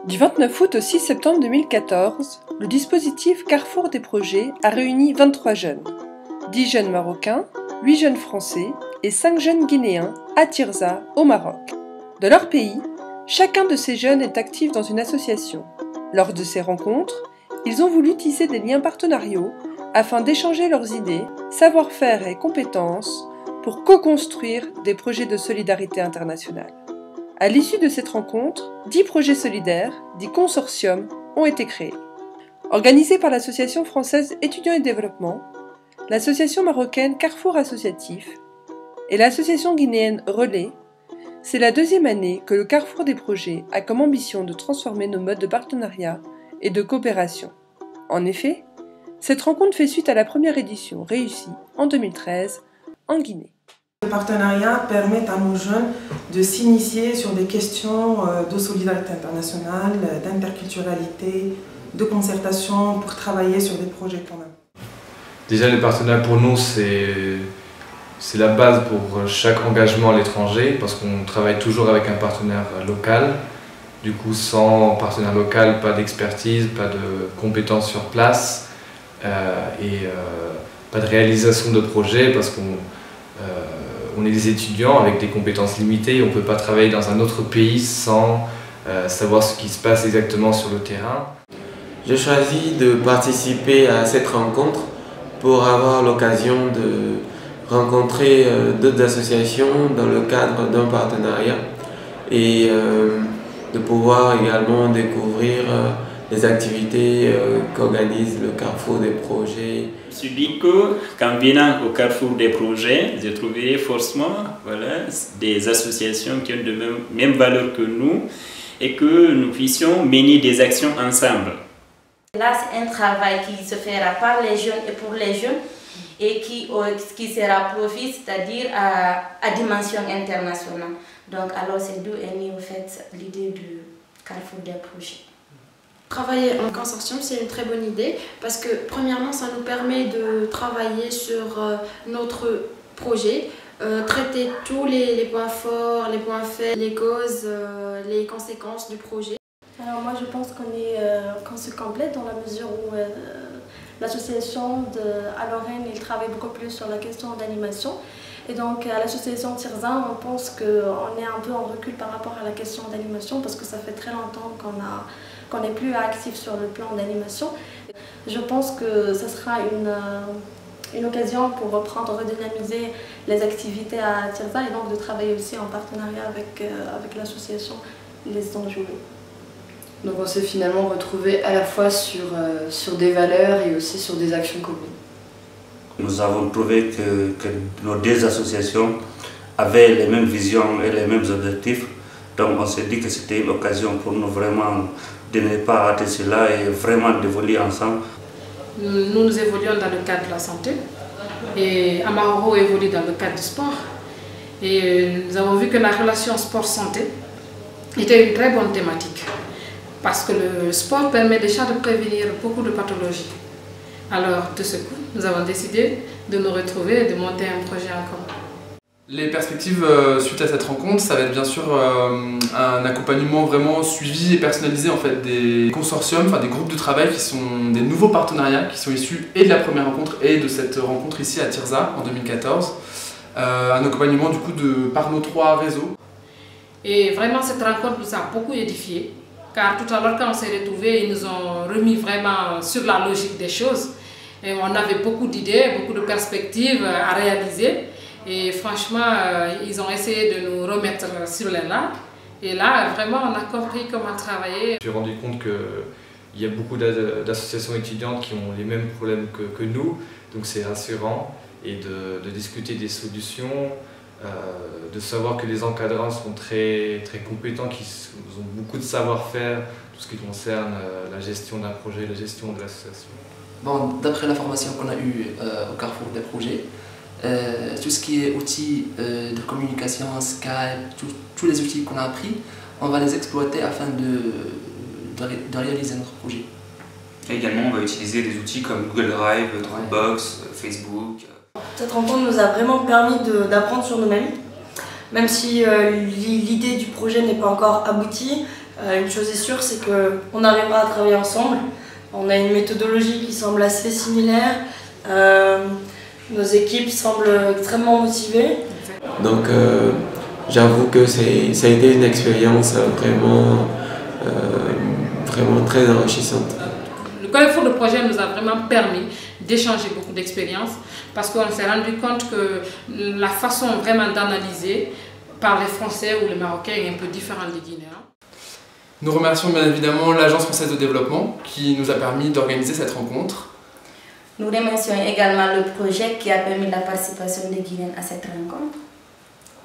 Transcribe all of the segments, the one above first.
Du 29 août au 6 septembre 2014, le dispositif Carrefour des projets a réuni 23 jeunes, 10 jeunes marocains, 8 jeunes français et 5 jeunes guinéens à Tirza, au Maroc. De leur pays, chacun de ces jeunes est actif dans une association. Lors de ces rencontres, ils ont voulu tisser des liens partenariaux afin d'échanger leurs idées, savoir-faire et compétences pour co-construire des projets de solidarité internationale. À l'issue de cette rencontre, 10 projets solidaires, dits consortiums, ont été créés. Organisés par l'Association française Étudiants et Développement, l'Association marocaine Carrefour Associatif et l'Association guinéenne Relais, c'est la deuxième année que le Carrefour des projets a comme ambition de transformer nos modes de partenariat et de coopération. En effet, cette rencontre fait suite à la première édition réussie en 2013 en Guinée. Le partenariat permet à nos jeunes de s'initier sur des questions de solidarité internationale, d'interculturalité, de concertation pour travailler sur des projets communs. Déjà, les partenariats pour nous, c'est la base pour chaque engagement à l'étranger parce qu'on travaille toujours avec un partenaire local. Du coup, sans partenaire local, pas d'expertise, pas de compétences sur place et pas de réalisation de projet parce qu'on est des étudiants avec des compétences limitées et on ne peut pas travailler dans un autre pays sans savoir ce qui se passe exactement sur le terrain. J'ai choisi de participer à cette rencontre pour avoir l'occasion de rencontrer d'autres associations dans le cadre d'un partenariat et de pouvoir également découvrir les activités qu'organise le Carrefour des projets. Je me suis dit qu'en venant au Carrefour des projets, je trouverai forcément des associations qui ont de mêmes valeurs que nous et que nous puissions mener des actions ensemble. Là, c'est un travail qui se fera par les jeunes et pour les jeunes et qui sera profit, c'est-à-dire à dimension internationale. Donc, alors, c'est d'où est née en fait l'idée du Carrefour des projets. Travailler en consortium, c'est une très bonne idée parce que premièrement, ça nous permet de travailler sur notre projet, traiter tous les points forts, les points faibles, les causes, les conséquences du projet. Alors moi, je pense qu'on se complète dans la mesure où l'association à Lorraine, il travaille beaucoup plus sur la question d'animation. Et donc à l'association Tirza, on pense qu'on est un peu en recul par rapport à la question d'animation parce que ça fait très longtemps qu'on n'est plus actif sur le plan d'animation. Je pense que ce sera une occasion pour reprendre, redynamiser les activités à Tirza et donc de travailler aussi en partenariat avec l'association Les Enjoués. Donc on s'est finalement retrouvé à la fois sur des valeurs et aussi sur des actions communes. Nous avons trouvé que nos deux associations avaient les mêmes visions et les mêmes objectifs. Donc on s'est dit que c'était une occasion pour nous vraiment de ne pas rater cela et vraiment d'évoluer ensemble. Nous évoluons dans le cadre de la santé et Amahoro évolue dans le cadre du sport. Et nous avons vu que la relation sport-santé était une très bonne thématique. Parce que le sport permet déjà de prévenir beaucoup de pathologies. Alors, de ce coup, nous avons décidé de nous retrouver et de monter un projet en commun. Les perspectives suite à cette rencontre, ça va être bien sûr un accompagnement vraiment suivi et personnalisé en fait, des consortiums, enfin des groupes de travail qui sont des nouveaux partenariats qui sont issus et de la première rencontre et de cette rencontre ici à Tirza en 2014. Un accompagnement du coup par nos 3 réseaux. Et vraiment cette rencontre nous a beaucoup édifiés. Car tout à l'heure, quand on s'est retrouvés, ils nous ont remis vraiment sur la logique des choses. Et on avait beaucoup d'idées, beaucoup de perspectives à réaliser. Et franchement, ils ont essayé de nous remettre sur les rails. Et là, vraiment, on a compris comment travailler. Je me suis rendu compte qu'il y a beaucoup d'associations étudiantes qui ont les mêmes problèmes que nous. Donc c'est rassurant. Et de discuter des solutions. De savoir que les encadrants sont très compétents, qui ont beaucoup de savoir-faire, tout ce qui concerne la gestion d'un projet, la gestion de l'association. Bon, d'après la formation qu'on a eue au Carrefour des projets, tout ce qui est outils de communication, Skype, tous les outils qu'on a appris, on va les exploiter afin de réaliser notre projet. Et également, on va utiliser des outils comme Google Drive, Dropbox, Facebook. Cette rencontre nous a vraiment permis d'apprendre sur nous-mêmes, même si l'idée du projet n'est pas encore aboutie. Une chose est sûre, c'est qu'on arrivera à travailler ensemble. On a une méthodologie qui semble assez similaire. Nos équipes semblent extrêmement motivées. Donc j'avoue que ça a été une expérience vraiment très enrichissante. Le Carrefour de projet nous a vraiment permis d'échanger beaucoup d'expériences parce qu'on s'est rendu compte que la façon vraiment d'analyser par les Français ou les Marocains est un peu différente des Guinéens. Nous remercions bien évidemment l'Agence française de développement qui nous a permis d'organiser cette rencontre. Nous remercions également le projet qui a permis la participation des Guinéens à cette rencontre.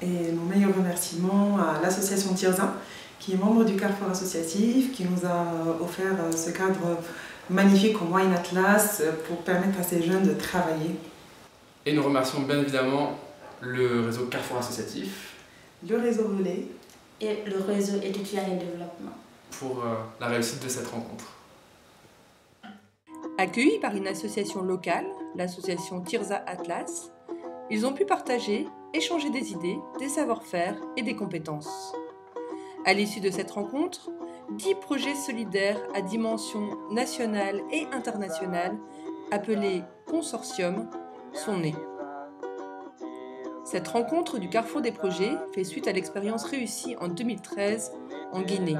Et nos meilleurs remerciements à l'association Tirza, qui est membre du Carrefour associatif, qui nous a offert ce cadre magnifique au Wine Atlas pour permettre à ces jeunes de travailler. Et nous remercions bien évidemment le réseau Carrefour associatif, le réseau Relais et le réseau étudiant et développement pour la réussite de cette rencontre. Accueillis par une association locale, l'association Tirza Atlas, ils ont pu partager, échanger des idées, des savoir-faire et des compétences. À l'issue de cette rencontre, 10 projets solidaires à dimension nationale et internationale, appelés consortiums, sont nés. Cette rencontre du Carrefour des projets fait suite à l'expérience réussie en 2013 en Guinée.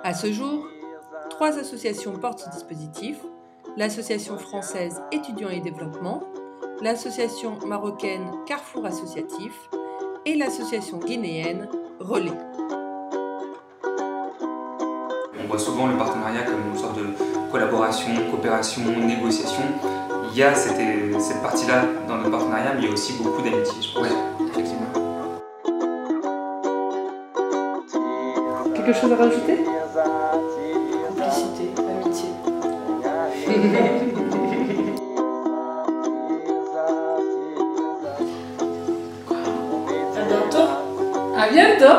À ce jour, 3 associations portent ce dispositif, l'association française Étudiants et Développement, l'association marocaine Carrefour Associatif et l'association guinéenne Relais. On voit souvent le partenariat comme une sorte de collaboration, coopération, négociation. Il y a cette partie-là dans notre partenariat, mais il y a aussi beaucoup d'amitié, je pense. Ouais, effectivement. Quelque chose à rajouter? Complicité, amitié. À bientôt. À bientôt.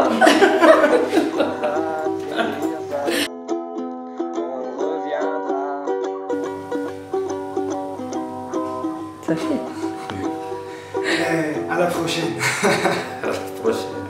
Ça fait. À la prochaine. À la prochaine.